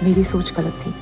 मेरी सोच गलत थी।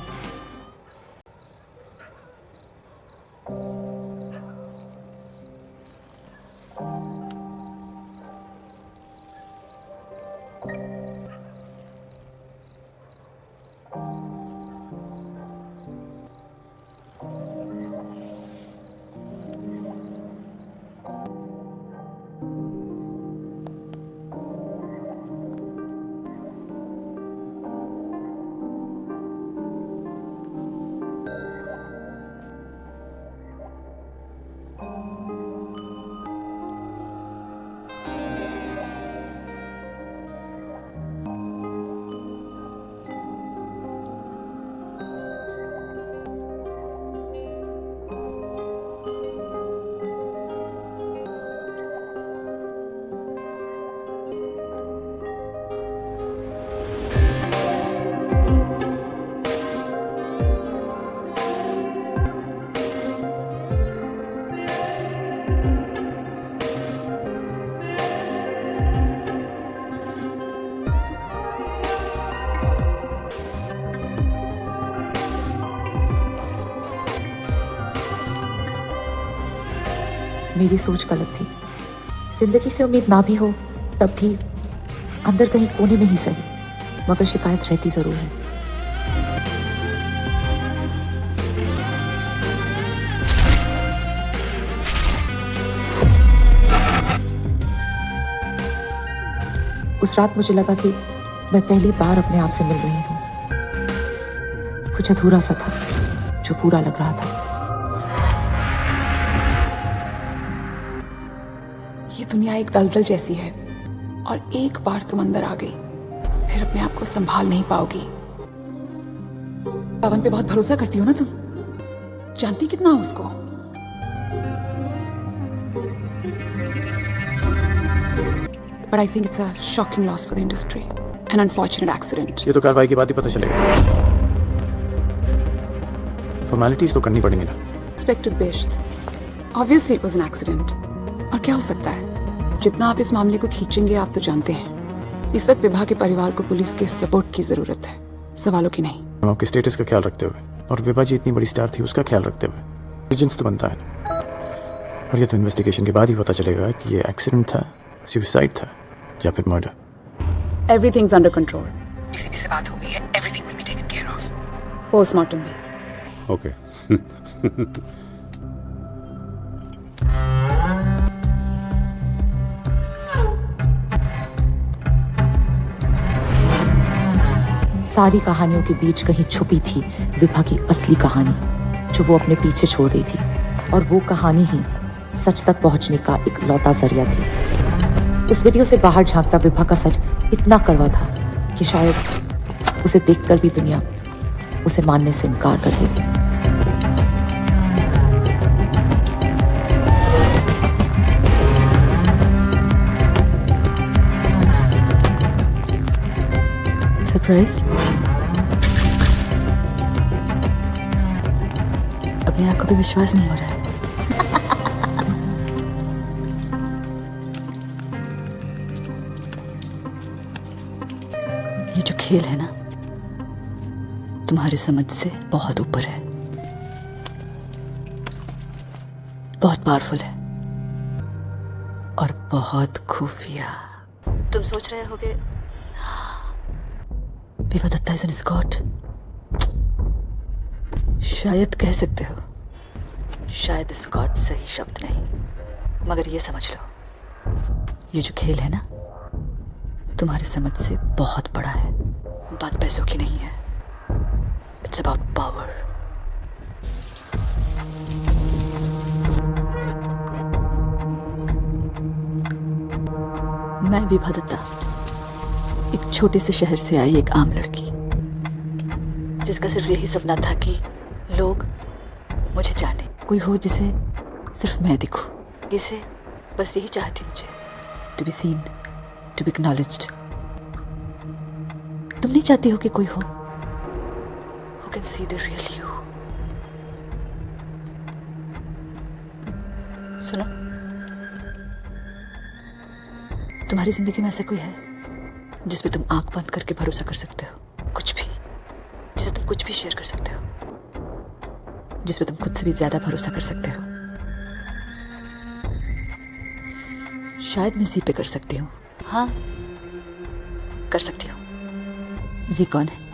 मेरी सोच गलत थी। जिंदगी से उम्मीद ना भी हो तब भी अंदर कहीं कोने में ही सही, मगर शिकायत रहती जरूर है। उस रात मुझे लगा कि मैं पहली बार अपने आप से मिल रही हूं। कुछ अधूरा सा था जो पूरा लग रहा था। ये दुनिया एक दलदल जैसी है और एक बार तुम अंदर आ गई फिर अपने आप को संभाल नहीं पाओगी। पवन पे बहुत भरोसा करती हो ना तुम, जानती कितना हो उसको। But I think it's a shocking loss for the industry, an unfortunate accident. ये तो कार्रवाई के बाद ही पता चलेगा। फॉर्मेलिटीज तो करनी पड़ेंगी ना। Inspector Bisht, obviously it was an accident. और क्या हो सकता है, जितना आप इस मामले को खींचेंगे आप तो जानते हैं इस वक्त विभा के परिवार को पुलिस के सपोर्ट की जरूरत है, सवालों की नहीं। हम आपके स्टेटस का ख्याल रखते हुए और विभा जी इतनी बड़ी स्टार थी उसका ख्याल रखते हुए डिसीजंस तो बनता है ना। और ये तो इन्वेस्टिगेशन के बाद ही पता चलेगा कि ये एक्सीडेंट था, सुसाइड था या फिर मर्डर। Everything's under control. किसी भी से बात हो गई है, everything will be taken care of. Postmortem भी। ओके। सारी कहानियों के बीच कहीं छुपी थी विभा की असली कहानी, जो वो अपने पीछे छोड़ गई थी। और वो कहानी ही सच तक पहुंचने का एक लौता जरिया थी। उस वीडियो से बाहर झांकता विभा का सच इतना कड़वा था कि शायद उसे देखकर भी दुनिया उसे मानने से इनकार कर देती। सरप्राइज? अपने आप को भी विश्वास नहीं हो रहा है। ये जो खेल है ना, तुम्हारी समझ से बहुत ऊपर है, बहुत पावरफुल है और बहुत खुफिया। तुम सोच रहे होगे Vibha Datta is an escort. शायद कह सकते हो, शायद स्कॉट सही शब्द नहीं, मगर ये समझ लो ये जो खेल है ना तुम्हारी समझ से बहुत बड़ा है। बात पैसों की नहीं है, इट्स अबाउट पावर। मैं विभा दत्ता, एक छोटे से शहर से आई एक आम लड़की, जिसका सिर्फ यही सपना था कि लोग मुझे जाने, कोई हो जिसे सिर्फ मैं दिखूं, जिसे बस यही चाहती मुझे, to be seen, to be acknowledged. तुम नहीं चाहती हो कि कोई हो who can see the real you? सुनो, तुम्हारी जिंदगी में ऐसा कोई है जिस पे तुम आंख बंद करके भरोसा कर सकते हो? कुछ भी, कुछ भी शेयर कर सकते हो जिसपे तुम खुद से भी ज्यादा भरोसा कर सकते हो। शायद मैं जी पे कर सकती हूँ। हाँ, कर सकती हूँ। जी कौन है?